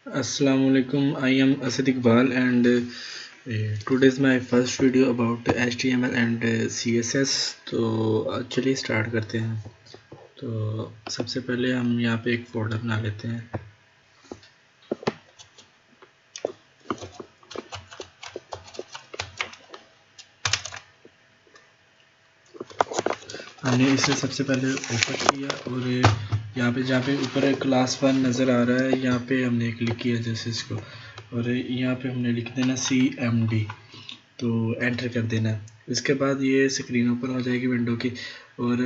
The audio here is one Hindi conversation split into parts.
Assalamualaikum. I am Asad Iqbal and today is my first video about HTML and CSS. तो चलिए स्टार्ट करते हैं। तो सबसे पहले हम यहाँ पे एक फोल्डर बना लेते हैं। हमने इसे सबसे पहले ओपन किया और यहाँ पे जहाँ पे ऊपर क्लास 1 नज़र आ रहा है यहाँ पे हमने क्लिक किया जैसे इसको, और यहाँ पे हमने लिख देना CMD, तो एंटर कर देना है। इसके बाद ये स्क्रीन ओपन हो जाएगी विंडो की, और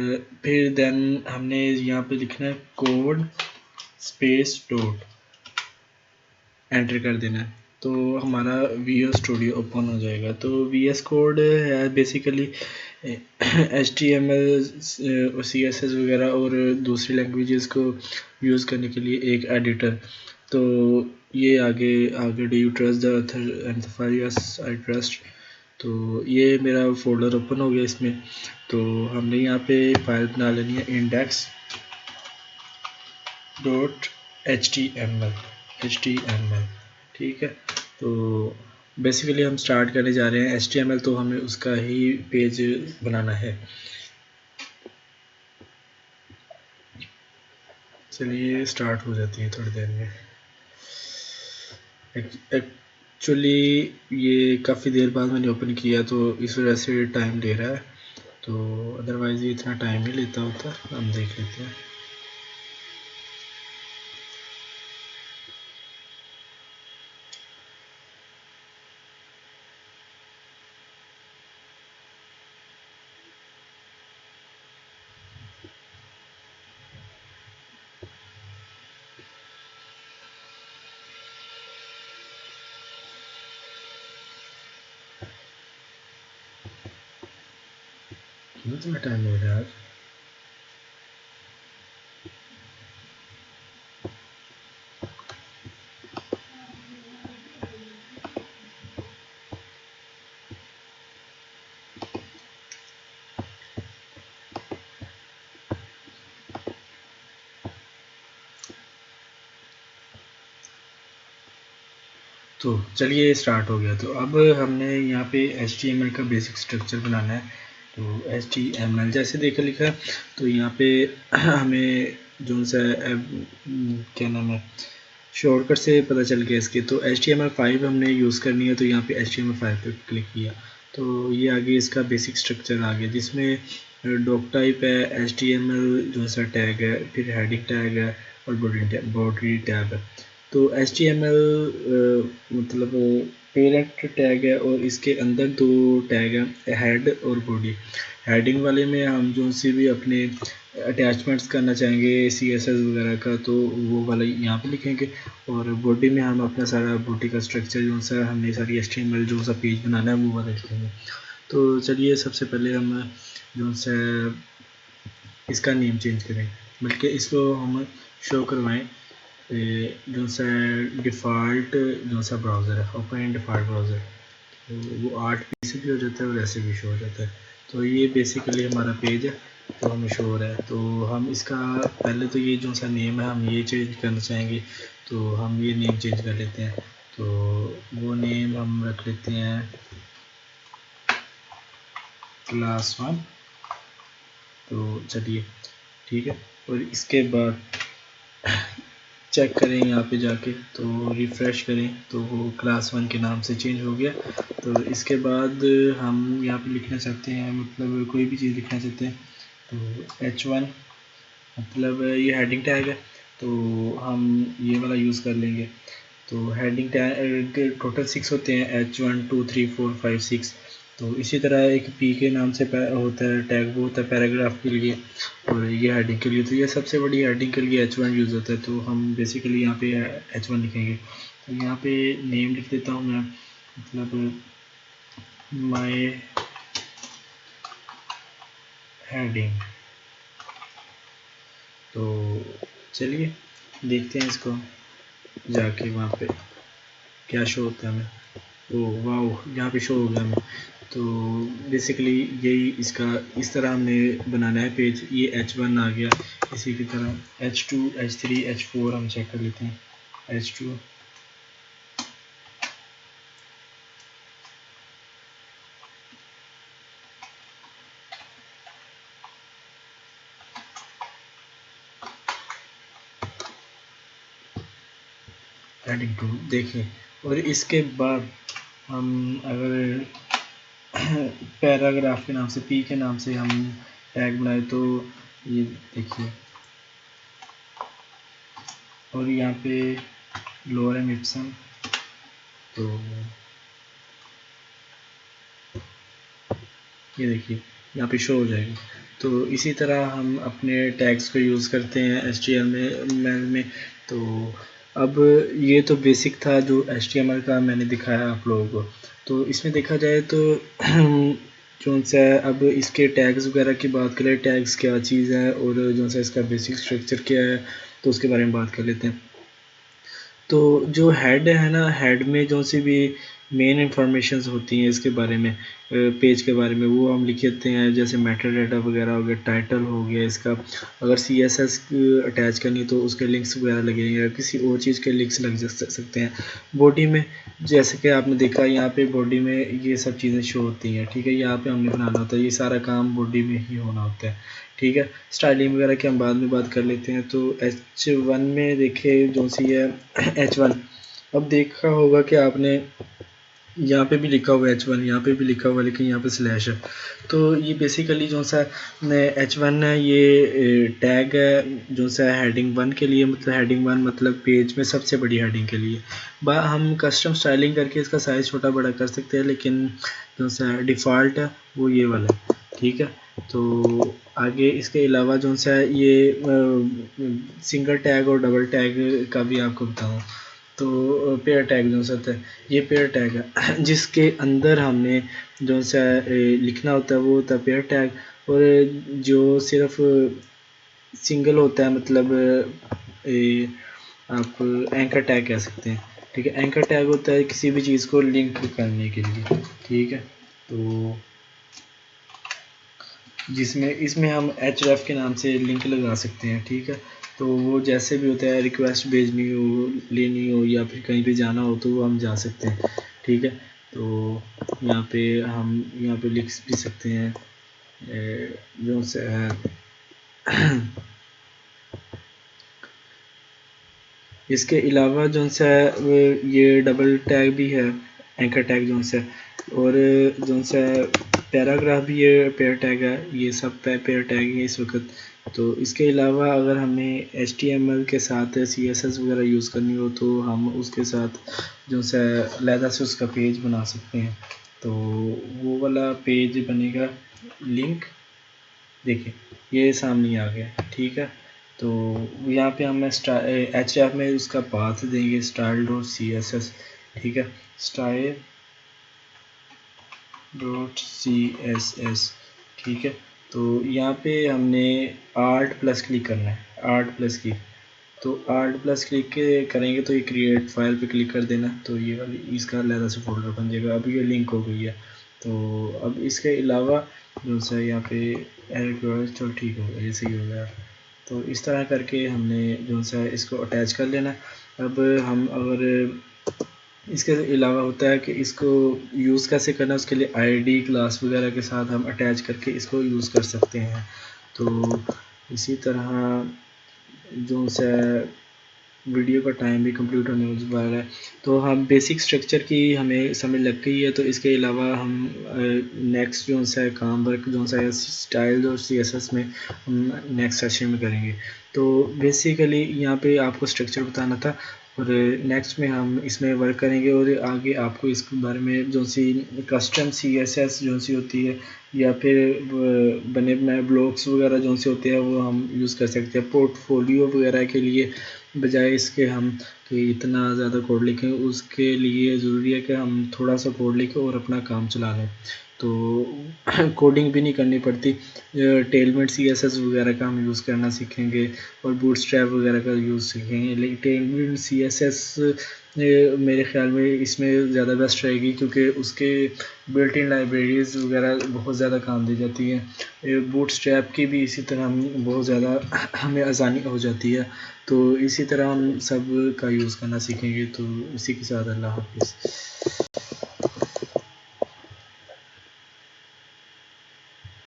फिर देन हमने यहाँ पे लिखना है कोड स्पेस डॉट, एंटर कर देना है। तो हमारा VS स्टूडियो ओपन हो जाएगा। तो VS कोड है बेसिकली HTML और CSS वगैरह और दूसरी लैंग्वेजेस को यूज़ करने के लिए एक एडिटर। तो ये आगे आगे do you trust the author and the file? Yes I trust. तो ये मेरा फोल्डर ओपन हो गया इसमें। तो हमने यहाँ पे फाइल बना लेनी है इंडेक्स डॉट HTML, ठीक है। तो बेसिकली हम स्टार्ट करने जा रहे हैं HTML, तो हमें उसका ही पेज बनाना है। चलिए स्टार्ट हो जाती है थोड़ी देर में। एक्चुअली ये काफ़ी देर बाद मैंने ओपन किया तो इस वजह से टाइम ले रहा है, तो अदरवाइज़ ये इतना टाइम नहीं लेता होता। हम देख लेते हैं। क्यों इतना टाइम ले रहा है? तो चलिए स्टार्ट हो गया। तो अब हमने यहाँ पे HTML का बेसिक स्ट्रक्चर बनाना है। तो HTML जैसे देखा लिखा, तो यहाँ पे हमें जो सा क्या नाम है, शॉर्टकट से पता चल गया इसके। तो HTML5 हमने यूज़ करनी है, तो यहाँ पे HTML5 पे क्लिक किया तो ये आगे इसका बेसिक स्ट्रक्चर आ गया, जिसमें डॉक टाइप है, HTML जो सा टैग है, फिर हेडिंग टैग है और बॉडी टैग है। तो HTML मतलब पेरेंट टैग है और इसके अंदर दो टैग हैं, हेड और बॉडी। हेडिंग वाले में हम जो सी भी अपने अटैचमेंट्स करना चाहेंगे CSS वगैरह का, तो वो वाला यहाँ पे लिखेंगे, और बॉडी में हम अपना सारा बॉडी का स्ट्रक्चर जो सा हमने सारी HTML जो सा पेज बनाना है वो वाला लिखेंगे। तो चलिए सबसे पहले हम जो सा इसका नेम चेंज करें, बल्कि इसको हम शो करवाएं जो सा डिफ़ॉल्ट जो सा ब्राउज़र है, ओपन डिफ़ॉल्ट ब्राउज़र, तो वो 8 से भी हो जाता है और ऐसे भी शो हो जाता है। तो ये बेसिकली हमारा पेज है, तो हमें शो हो रहा है। तो हम इसका पहले तो ये जो सा नेम है हम ये चेंज करना चाहेंगे, तो हम ये नेम चेंज कर लेते हैं। तो वो नेम हम रख लेते हैं क्लास 1। तो चलिए ठीक है, और इसके बाद चेक करें यहाँ पे जाके, तो रिफ़्रेश करें तो वो क्लास 1 के नाम से चेंज हो गया। तो इसके बाद हम यहाँ पे लिखना चाहते हैं, मतलब कोई भी चीज़ लिखना चाहते हैं, तो H1 मतलब ये हेडिंग टैग है, तो हम ये वाला यूज़ कर लेंगे। तो हेडिंग टैग टोटल 6 होते हैं, H1 2 3 4 5 6। तो इसी तरह एक P के नाम से होता है टैग, वो होता है पैराग्राफ के लिए, और ये हेडिंग के लिए। तो ये सबसे बड़ी हेडिंग के लिए H1 यूज़ होता है, तो हम बेसिकली यहाँ पे H1 लिखेंगे। तो यहाँ पे नेम लिख देता हूँ मैं, मतलब माय हेडिंग। तो चलिए देखते हैं इसको जाके वहाँ पे क्या शो होता है हमें। ओह वाह, यहाँ पे शो हो गया हमें। तो बेसिकली यही इसका इस तरह हमने बनाना है पेज। ये H1 आ गया, इसी की तरह H2 H3 H4 हम चेक कर लेते हैं। H2 हेडिंग टू देखिए। और इसके बाद हम अगर पैराग्राफ के नाम से पी के नाम से हम टैग बनाए तो ये देखिए, और यहाँ पे लोरेम इप्सम, तो ये देखिए यहाँ पे शो हो जाएगा। तो इसी तरह हम अपने टैग्स को यूज़ करते हैं HTML में। तो अब ये तो बेसिक था जो HTML का मैंने दिखाया आप लोगों को। तो इसमें देखा जाए तो जो सा अब इसके टैग्स वगैरह की बात करें, टैग्स क्या चीज़ है और जो सा इसका बेसिक स्ट्रक्चर क्या है, तो उसके बारे में बात कर लेते हैं। तो जो हेड है ना, हेड में जो सी भी मेन इंफॉर्मेशंस होती हैं इसके बारे में, पेज के बारे में, वो हम लिख देते हैं। जैसे मेटा डाटा वगैरह हो गया, टाइटल हो गया इसका, अगर CSS अटैच करनी तो उसके लिंक्स वगैरह लगेंगे, या किसी और चीज़ के लिंक्स लग सकते हैं। बॉडी में जैसे कि आपने देखा यहाँ पे बॉडी में ये सब चीज़ें शो होती हैं, ठीक है। यहाँ पे हमने बनाना होता है, ये सारा काम बॉडी में ही होना होता है, ठीक है। स्टाइलिंग वगैरह की हम बाद में बात कर लेते हैं। तो H1 में देखे जो सी है H1, अब देखा होगा कि आपने यहाँ पे भी लिखा हुआ है H1, यहाँ पे भी लिखा हुआ है, लेकिन यहाँ पे स्लैश है। तो ये बेसिकली जो सा H1 है, ये टैग है जो सा हेडिंग 1 के लिए, मतलब हेडिंग 1 मतलब पेज में सबसे बड़ी हेडिंग के लिए। हम कस्टम स्टाइलिंग करके इसका साइज़ छोटा बड़ा कर सकते हैं, लेकिन जो सा डिफ़ॉल्ट है वो ये वाला है, ठीक है। तो आगे इसके अलावा जो सा ये सिंगल टैग और डबल टैग का भी आपको बताऊँ। तो पेयर टैग जो सा है, ये पेयर टैग है जिसके अंदर हमने जो सा लिखना होता है वो होता है पेयर टैग। और जो सिर्फ सिंगल होता है, मतलब आप एंकर टैग कह सकते हैं, ठीक है। एंकर टैग होता है किसी भी चीज़ को लिंक करने के लिए, ठीक है। तो जिसमें इसमें हम href के नाम से लिंक लगा सकते हैं, ठीक है। तो वो जैसे भी होता है, रिक्वेस्ट भेजनी हो, लेनी हो, या फिर कहीं पे जाना हो तो वो हम जा सकते हैं, ठीक है। तो यहाँ पे हम यहाँ पे लिख भी सकते हैं जो से है इसके अलावा जो सा है ये डबल टैग भी है, एंकर टैग जो सा, और जो सा पैराग्राफ भी ये पेयर टैग है, ये सब पेयर टैग है इस वक्त। तो इसके अलावा अगर हमें HTML के साथ CSS वगैरह यूज़ करनी हो तो हम उसके साथ जो सा अलहदा से उसका पेज बना सकते हैं। तो वो वाला पेज बनेगा, लिंक देखिए ये सामने आ गया, ठीक है। तो यहाँ पे हम href में उसका पाथ देंगे style.css, ठीक है, style.css, ठीक है। तो यहाँ पे हमने आर्ट प्लस क्लिक करना है, आर्ट प्लस क्लिक। तो आर्ट प्लस क्लिक करेंगे तो ये क्रिएट फाइल पे क्लिक कर देना, तो ये वाली इसका अलग से फोल्डर बन जाएगा। अब ये लिंक हो गई है। तो अब इसके अलावा जो सा यहाँ पे चलो ठीक हो गया, ये सही हो गया। तो इस तरह करके हमने जो सा इसको अटैच कर लेना। अब हम अगर इसके अलावा होता है कि इसको यूज़ कैसे करना, उसके लिए ID क्लास वगैरह के साथ हम अटैच करके इसको यूज़ कर सकते हैं। तो इसी तरह जो सा वीडियो का टाइम भी कंप्लीट होने वाला है। तो हम बेसिक स्ट्रक्चर की हमें समझ लग गई है। तो इसके अलावा हम नेक्स्ट जो सा काम वर्क जो सा स्टाइल और CSS में हम नेक्स्ट सेशन में करेंगे। तो बेसिकली यहाँ पे आपको स्ट्रक्चर बताना था, और नेक्स्ट में हम इसमें वर्क करेंगे, और आगे आपको इसके बारे में जो सी कस्टम CSS जो सी होती है, या फिर बने बनाए ब्लॉग्स वगैरह जो से होते हैं वो हम यूज़ कर सकते हैं पोर्टफोलियो वगैरह के लिए। बजाय इसके हम कि इतना ज़्यादा कोड लिखें, उसके लिए ज़रूरी है कि हम थोड़ा सा कोड लिखें और अपना काम चला लें। तो कोडिंग भी नहीं करनी पड़ती। टेलमेंट CSS वगैरह का हम यूज़ करना सीखेंगे, और बूटस्ट्रैप वगैरह का यूज़ सीखेंगे। लेकिन टेलमेंट CSS मेरे ख्याल में इसमें ज़्यादा बेस्ट रहेगी, क्योंकि उसके बिल्ट इन लाइब्रेरीज़ वगैरह बहुत ज़्यादा काम दी जाती हैं। बूटस्ट्रैप की भी इसी तरह बहुत ज़्यादा हमें आसानी हो जाती है। तो इसी तरह हम सब का यूज़ करना सीखेंगे। तो इसी के साथ अल्लाह हाफ़िज़।